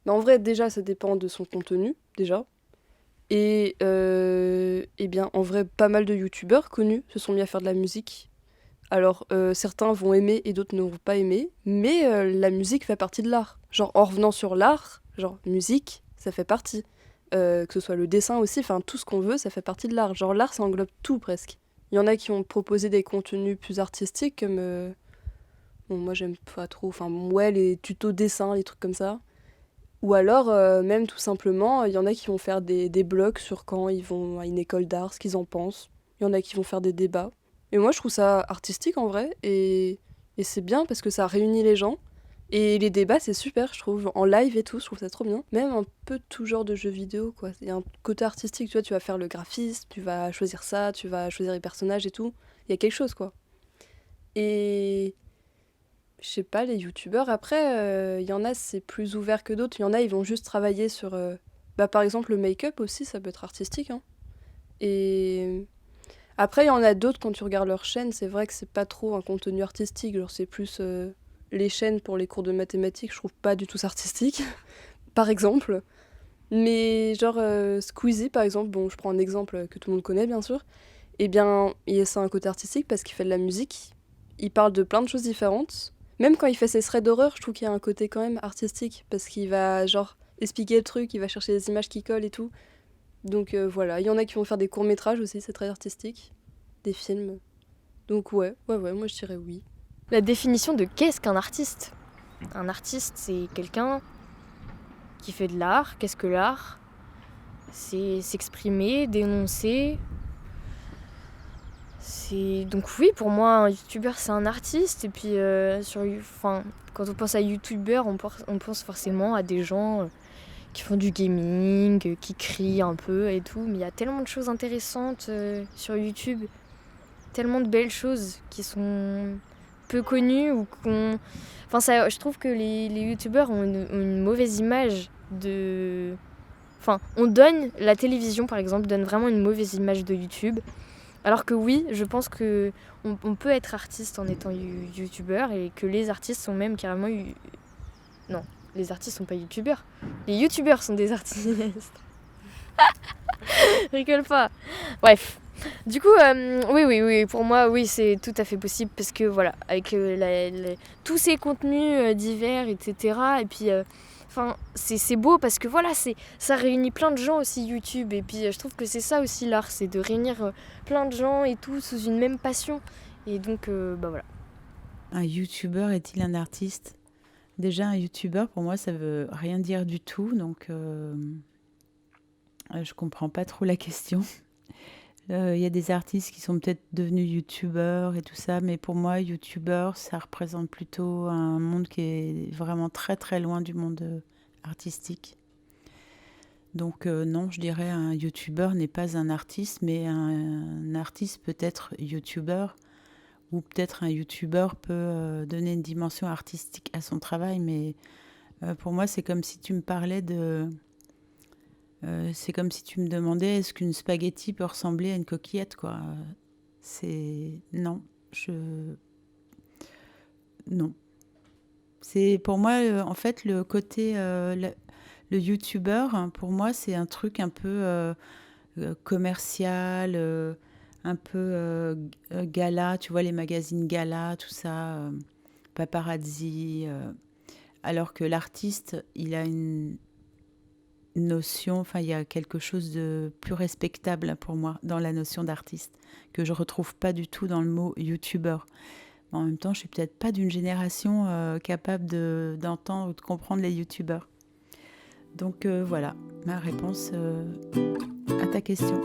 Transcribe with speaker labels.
Speaker 1: Mais en vrai, déjà, ça dépend de son contenu, déjà. Et bien, en vrai, pas mal de youtubeurs connus se sont mis à faire de la musique. Alors, certains vont aimer et d'autres ne vont pas aimer, mais la musique fait partie de l'art. Genre, en revenant sur l'art, genre, musique, ça fait partie. Que ce soit le dessin aussi, enfin, tout ce qu'on veut, ça fait partie de l'art. Genre, l'art, ça englobe tout, presque. Il y en a qui ont proposé des contenus plus artistiques, comme... bon, moi, j'aime pas trop, enfin, ouais, les tutos dessins, les trucs comme ça. Ou alors, même tout simplement, il y en a qui vont faire des blogs sur quand ils vont à une école d'art, ce qu'ils en pensent. Il y en a qui vont faire des débats. Et moi, je trouve ça artistique en vrai, et c'est bien parce que ça réunit les gens. Et les débats, c'est super, je trouve, en live et tout, je trouve ça trop bien. Même un peu tout genre de jeux vidéo, quoi. Il y a un côté artistique, tu vois, tu vas faire le graphisme, tu vas choisir ça, tu vas choisir les personnages et tout. Il y a quelque chose, quoi. Et je sais pas, les youtubeurs, après, il y en a, c'est plus ouvert que d'autres. Il y en a, ils vont juste travailler sur... bah, par exemple, le make-up aussi, ça peut être artistique, hein. Et après, il y en a d'autres, quand tu regardes leur chaîne, c'est vrai que c'est pas trop un contenu artistique. Genre, c'est plus les chaînes pour les cours de mathématiques, je trouve pas du tout ça artistique, par exemple. Mais genre, Squeezie, par exemple, bon, je prends un exemple que tout le monde connaît, bien sûr. Eh bien, c'est un côté artistique parce qu'il fait de la musique. Il parle de plein de choses différentes. Même quand il fait ses threads d'horreur, je trouve qu'il y a un côté quand même artistique parce qu'il va, genre, expliquer le truc, il va chercher des images qui collent et tout. Donc voilà, il y en a qui vont faire des courts-métrages aussi, c'est très artistique. Des films. Donc ouais, moi je dirais oui.
Speaker 2: La définition de qu'est-ce qu'un artiste? Un artiste, c'est quelqu'un qui fait de l'art. Qu'est-ce que l'art? C'est s'exprimer, dénoncer. Donc oui, pour moi, un youtubeur, c'est un artiste. Et puis, quand on pense à youtubeur, on pense forcément à des gens qui font du gaming, qui crient un peu et tout. Mais il y a tellement de choses intéressantes sur YouTube. Tellement de belles choses qui sont peu connues ou qu'on... Enfin, je trouve que les youtubeurs ont une mauvaise image de... Enfin, la télévision par exemple, donne vraiment une mauvaise image de YouTube. Alors que oui, je pense que on peut être artiste en étant youtubeur et que les artistes sont même carrément... Non, les artistes sont pas youtubeurs. Les youtubeurs sont des artistes. Rigole pas. Bref. Du coup, oui, pour moi, oui, c'est tout à fait possible parce que voilà, avec tous ces contenus divers, etc. Et puis, c'est beau parce que voilà, ça réunit plein de gens aussi YouTube. Et puis, je trouve que c'est ça aussi l'art, c'est de réunir plein de gens et tout sous une même passion. Et donc, bah voilà.
Speaker 3: Un youtubeur est-il un artiste? Déjà, un youtubeur, pour moi, ça veut rien dire du tout, donc je comprends pas trop la question. Il y a des artistes qui sont peut-être devenus youtubeurs et tout ça, mais pour moi, youtubeur, ça représente plutôt un monde qui est vraiment très très loin du monde artistique. Donc non, je dirais un youtubeur n'est pas un artiste, mais un artiste peut être youtubeur, ou peut-être un youtubeur peut donner une dimension artistique à son travail, mais pour moi, c'est comme si tu me parlais de... c'est comme si tu me demandais est-ce qu'une spaghetti peut ressembler à une coquillette, quoi. C'est... Non, Non. C'est pour moi, en fait, le côté... le youtubeur, hein, pour moi, c'est un truc un peu commercial, un peu gala, tu vois, les magazines gala, tout ça, paparazzi. Alors que l'artiste, il a une notion, enfin, il y a quelque chose de plus respectable pour moi dans la notion d'artiste, que je retrouve pas du tout dans le mot youtubeur. En même temps, je suis peut-être pas d'une génération capable d'entendre ou de comprendre les youtubeurs. Donc voilà, ma réponse à ta question.